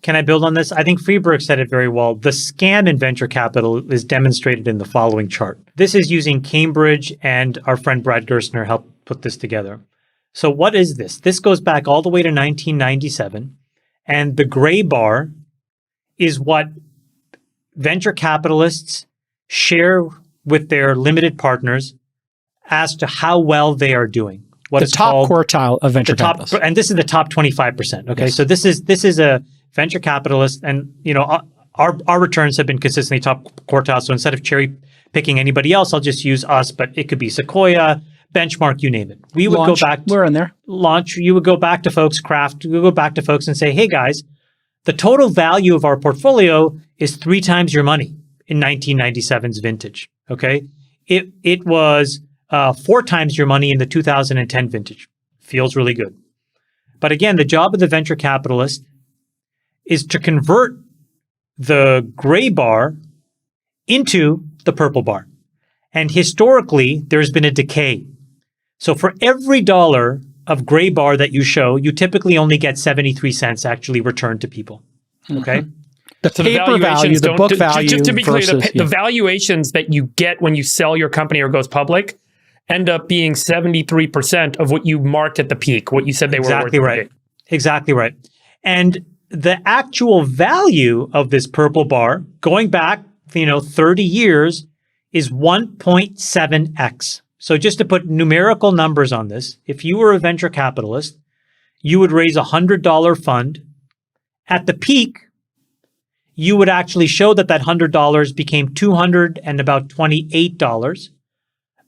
Can I build on this? I think Freeberg said it very well. The scam in venture capital is demonstrated in the following chart. This is using Cambridge, and our friend Brad Gerstner helped put this together. So what is this? This goes back all the way to 1997, and the gray bar is what venture capitalists share with their limited partners as to how well they are doing. What the top quartile of venture capitalists. And this is the top 25%. Okay. Yes. So this is a venture capitalist, and our returns have been consistently top quartile. So instead of cherry picking anybody else, I'll just use us, but it could be Sequoia, Benchmark, you name it. We would go back. We're in there. Launch. You would go back to folks, Craft. You would go back to folks and say, hey guys, the total value of our portfolio is 3 times your money in 1997's vintage. Okay. It was 4 times your money in the 2010 vintage. Feels really good. But again, the job of the venture capitalist is to convert the gray bar into the purple bar. And historically, there's been a decay. So for every dollar of gray bar that you show, you typically only get 73 cents actually returned to people. Okay? The paper value, the book value. Just to be clear, versus, the valuations that you get when you sell your company or goes public end up being 73% of what you marked at the peak, what you said they were worth. Exactly right. Exactly right. And the actual value of this purple bar, going back 30 years, is 1.7x. So just to put numerical numbers on this, if you were a venture capitalist, you would raise a $100 fund. At the peak, you would actually show that $100 became $200 and about $28.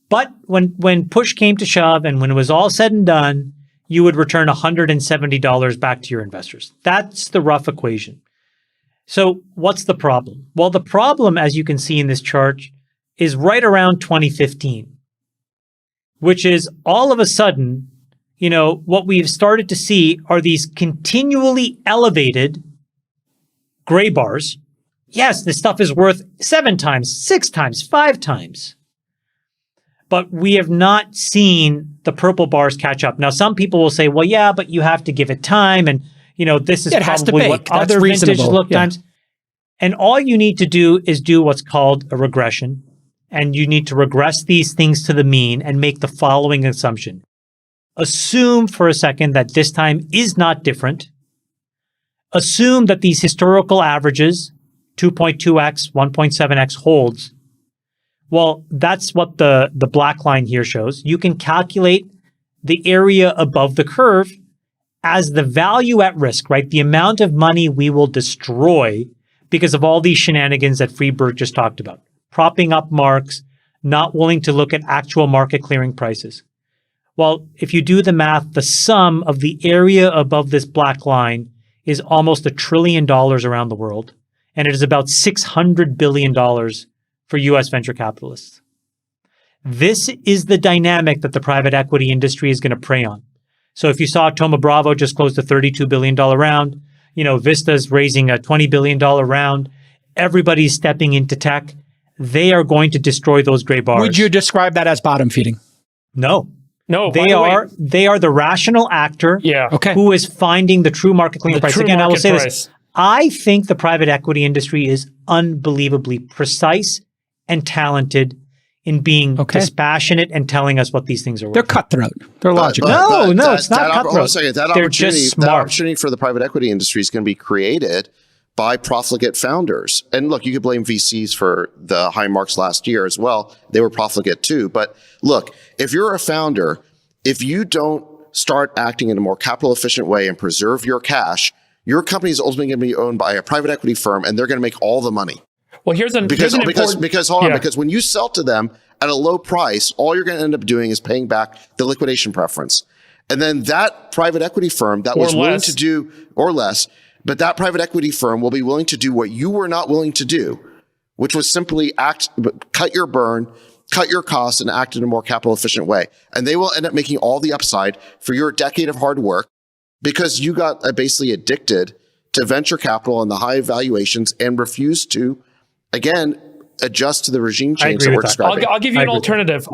But when push came to shove and when it was all said and done, you would return $170 back to your investors. That's the rough equation. So what's the problem? Well, the problem, as you can see in this chart, is right around 2015, which is all of a sudden, what we've started to see are these continually elevated gray bars. Yes, this stuff is worth 7 times, 6 times, 5 times. But we have not seen the purple bars catch up. Now, some people will say, well, yeah, but you have to give it time. And, this is probably what other vintage look times. And all you need to do is do what's called a regression. And you need to regress these things to the mean and make the following assumption. Assume for a second that this time is not different. Assume that these historical averages, 2.2x, 1.7x holds. Well, that's what the black line here shows. You can calculate the area above the curve as the value at risk, right? The amount of money we will destroy because of all these shenanigans that Freeberg just talked about. Propping up marks, not willing to look at actual market clearing prices. Well, if you do the math, the sum of the area above this black line is almost $1 trillion around the world. And it is about $600 billion for US venture capitalists. This is the dynamic that the private equity industry is going to prey on. So if you saw Thoma Bravo just closed a $32 billion round, Vista's raising a $20 billion round, everybody's stepping into tech. They are going to destroy those gray bars. Would you describe that as bottom feeding? No. No, they are the rational actor Okay. who is finding the true market clearing price. Again, I will say this. I think the private equity industry is unbelievably precise and talented in being dispassionate and telling us what these things are worth. They're cutthroat. They're logical. No, it's not cutthroat. They're just smart. That opportunity for the private equity industry is going to be created by profligate founders. And look, you could blame VCs for the high marks last year as well. They were profligate too. But look, if you're a founder, if you don't start acting in a more capital efficient way and preserve your cash, your company is ultimately going to be owned by a private equity firm, and they're going to make all the money. Well, because when you sell to them at a low price, all you're going to end up doing is paying back the liquidation preference. And then that private equity firm that was willing to do, or less, but that private equity firm will be willing to do what you were not willing to do, which was simply cut your burn, cut your costs, and act in a more capital efficient way. And they will end up making all the upside for your decade of hard work because you got basically addicted to venture capital and the high valuations and refused to, again, adjust to the regime change that we're describing. I'll give you an alternative.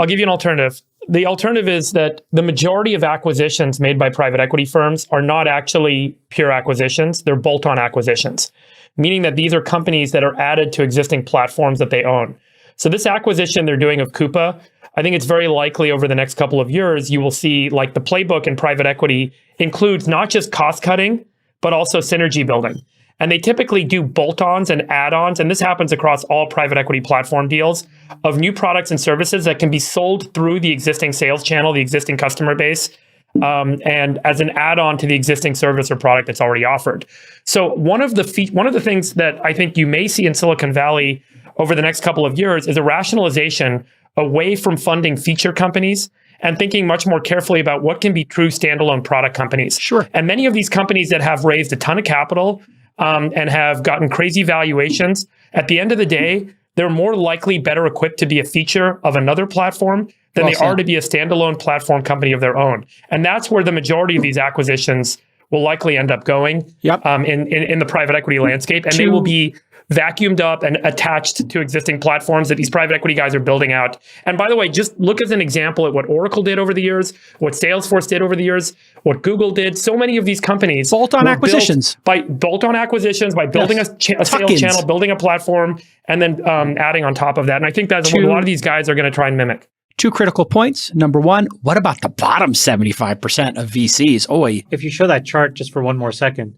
the alternative is that the majority of acquisitions made by private equity firms are not actually pure acquisitions. They're bolt-on acquisitions, meaning that these are companies that are added to existing platforms that they own. So this acquisition they're doing of Coupa, I think it's very likely over the next couple of years, you will see like the playbook in private equity includes not just cost cutting, but also synergy building. And they typically do bolt-ons and add-ons, and this happens across all private equity platform deals, of new products and services that can be sold through the existing sales channel, the existing customer base, and as an add-on to the existing service or product that's already offered. So one of the things that I think you may see in Silicon Valley over the next couple of years is a rationalization away from funding feature companies and thinking much more carefully about what can be true standalone product companies. Sure. And many of these companies that have raised a ton of capital and have gotten crazy valuations, at the end of the day, they're more likely better equipped to be a feature of another platform than they are to be a standalone platform company of their own. And that's where the majority of these acquisitions will likely end up going in the private equity landscape. And they will be vacuumed up and attached to existing platforms that these private equity guys are building out. And by the way, just look as an example at what Oracle did over the years, what Salesforce did over the years, what Google did. So many of these companies bolt-on acquisitions, by building a sales channel, building a platform, and then adding on top of that. And I think that's what a lot of these guys are going to try and mimic. Two critical points. Number one, what about the bottom 75% of VCs? Oy. If you show that chart just for one more second,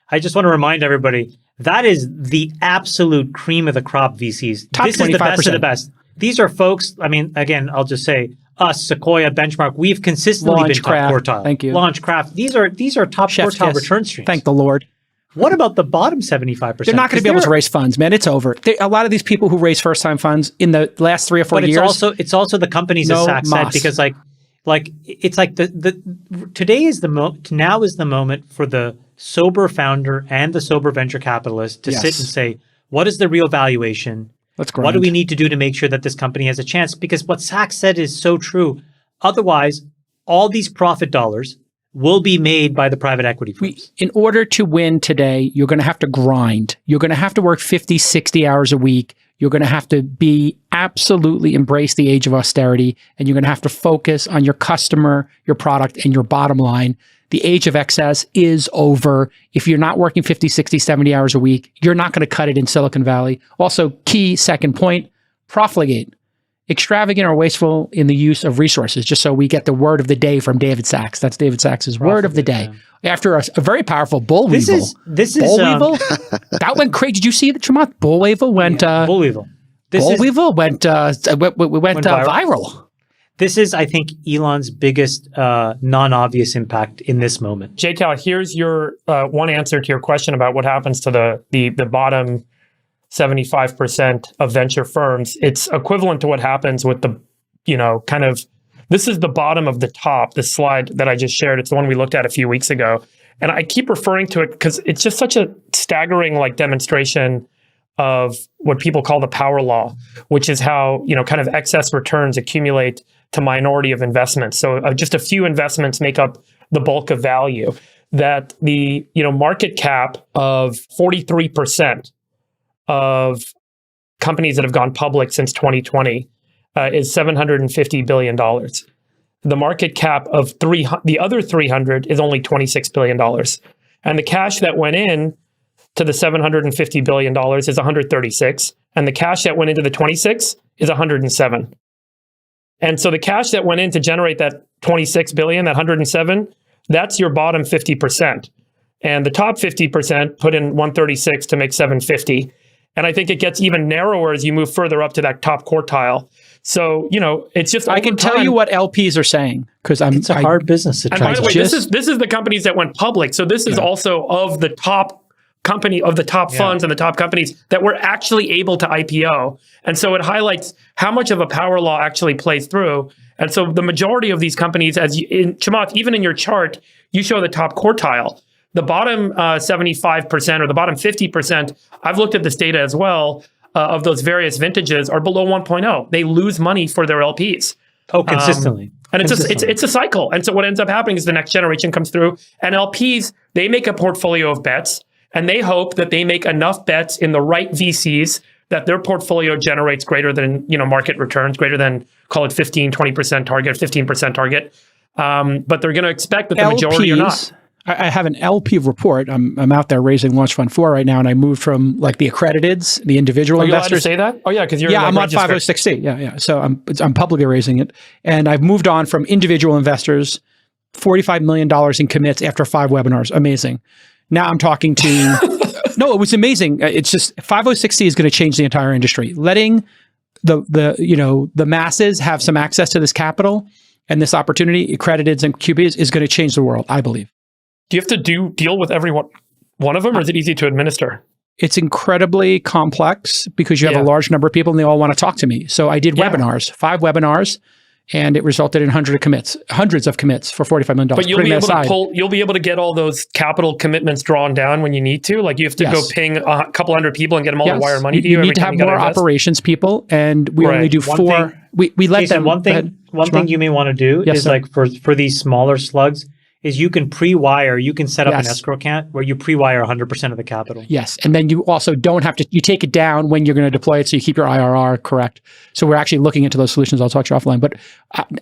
I just want to remind everybody, that is the absolute cream of the crop VCs. Top this 25%. Is the best of the best. These are folks, I mean, again, I'll just say, us, Sequoia, Benchmark, we've consistently been top quartile. Thank you. Launchcraft. These are top Chef's quartile kiss. return streams. Thank the Lord. What about the bottom 75%? They're not going to be able to raise funds, man. It's over. A lot of these people who raise first-time funds in the last 3 or 4 years. It's also the companies, as Zach said, because it's like now is the moment for the sober founder and the sober venture capitalist to sit and say, what is the real valuation? What do we need to do to make sure that this company has a chance? Because what Zach said is so true. Otherwise, all these profit dollars will be made by the private equity firms. In order to win today, you're going to have to grind. You're going to have to work 50, 60 hours a week. You're going to have to absolutely embrace the age of austerity, and you're going to have to focus on your customer, your product, and your bottom line. The age of excess is over. If you're not working 50, 60, 70 hours a week, you're not going to cut it in Silicon Valley. Also, key second point, profligate. Extravagant or wasteful in the use of resources, just so we get the word of the day from David Sachs. That's David Sachs' word of the day. After a very powerful bull weevil. That went crazy. Did you see the Chamath? Bull weevil went... bull weevil. Went viral. This is, I think, Elon's biggest non-obvious impact in this moment. JCal, here's your one answer to your question about what happens to the bottom 75% of venture firms. It's equivalent to what happens with the, this is the bottom of the top, the slide that I just shared. It's the one we looked at a few weeks ago. And I keep referring to it because it's just such a staggering demonstration of what people call the power law, which is how, kind of excess returns accumulate to minority of investments. So just a few investments make up the bulk of value. That the, market cap of 43% of companies that have gone public since 2020 is $750 billion. The market cap of the other 300 is only $26 billion. And the cash that went in to the $750 billion is 136. And the cash that went into the 26 is 107. And so the cash that went in to generate that 26 billion, that 107, that's your bottom 50%. And the top 50% put in 136 to make 750. And I think it gets even narrower as you move further up to that top quartile. So, it's just I can tell you what LPs are saying because it's a hard business to try. And by the way, this is the companies that went public. So this is also of the top company, of the top funds and the top companies that were actually able to IPO. And so it highlights how much of a power law actually plays through. And so the majority of these companies, Chamath, even in your chart, you show the top quartile. The bottom 75% or the bottom 50%, I've looked at this data as well, of those various vintages are below 1.0. They lose money for their LPs. Oh, consistently. And it's a cycle. And so what ends up happening is the next generation comes through, and LPs, they make a portfolio of bets, and they hope that they make enough bets in the right VCs that their portfolio generates greater than, market returns, greater than, call it 15, 20% target, 15% target. But they're going to expect that the majority are not. I have an LP report. I'm out there raising Launch Fund 4 right now, and I moved from like the accrediteds, the individual investors. Are you allowed to say that? Oh yeah, because you're I'm on 506C. Yeah. So I'm publicly raising it, and I've moved on from individual investors, $45 million in commits after 5 webinars. Amazing. Now I'm talking to. No, it was amazing. It's just 506C is going to change the entire industry. Letting the masses have some access to this capital and this opportunity, accrediteds and QBs, is going to change the world, I believe. Do you have to deal with every one of them, or is it easy to administer? It's incredibly complex because you have a large number of people and they all want to talk to me. So I did webinars, 5 webinars, and it resulted in hundreds of commits for $45 million. But you'll be able to get all those capital commitments drawn down when you need to. Like you have to go ping a couple hundred people and get them all to wire money to you. You need to have more operations people, and we only do 4. We let Jason, them. One thing you may want to do is like for these smaller slugs, is you can pre-wire, you can set up an escrow account where you pre-wire 100% of the capital. Yes. And then you also don't have to, you take it down when you're going to deploy it so you keep your IRR correct. So we're actually looking into those solutions. I'll talk to you offline. But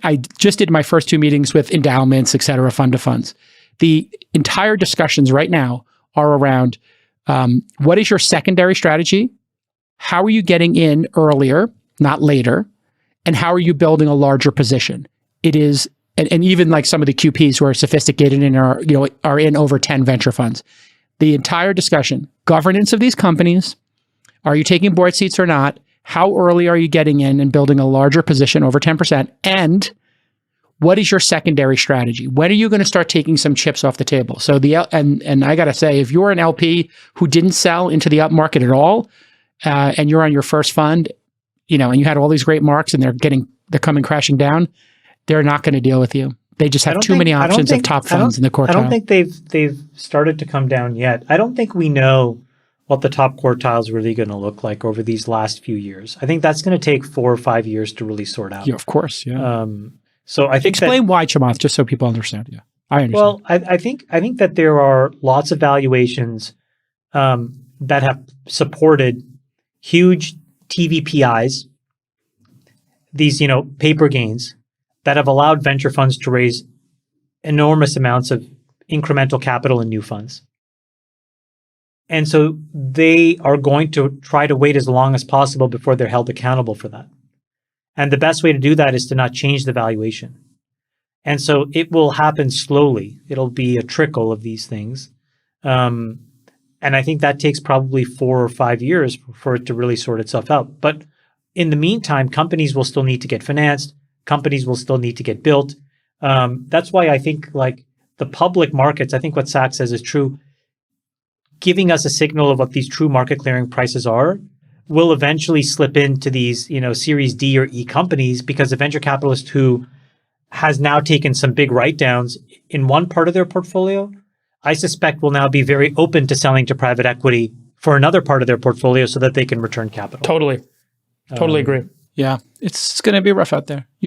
I just did my first 2 meetings with endowments, et cetera, fund to funds. The entire discussions right now are around what is your secondary strategy? How are you getting in earlier, not later? And how are you building a larger position? It is. And even like some of the QPs who are sophisticated and are in over 10 venture funds. The entire discussion, governance of these companies, are you taking board seats or not? How early are you getting in and building a larger position over 10%? And what is your secondary strategy? When are you going to start taking some chips off the table? So and I got to say, if you're an LP who didn't sell into the up market at all, and you're on your first fund, and you had all these great marks and they're coming crashing down, they're not going to deal with you. They just have too many options of top funds in the quartile. I don't think they've started to come down yet. I don't think we know what the top quartile is really going to look like over these last few years. I think that's going to take 4 or 5 years to really sort out. Yeah, of course. Yeah. So I think explain why, Chamath, just so people understand. Yeah, I understand. Well, I think that there are lots of valuations that have supported huge TVPIs, these paper gains, that have allowed venture funds to raise enormous amounts of incremental capital in new funds. And so they are going to try to wait as long as possible before they're held accountable for that. And the best way to do that is to not change the valuation. And so it will happen slowly. It'll be a trickle of these things. And I think that takes probably 4 or 5 years for it to really sort itself out. But in the meantime, companies will still need to get financed. Companies will still need to get built. That's why I think like the public markets, I think what Zach says is true, giving us a signal of what these true market clearing prices are, will eventually slip into these, Series D or E companies, because a venture capitalist who has now taken some big write-downs in one part of their portfolio, I suspect will now be very open to selling to private equity for another part of their portfolio so that they can return capital. Totally agree. Yeah, it's going to be rough out there.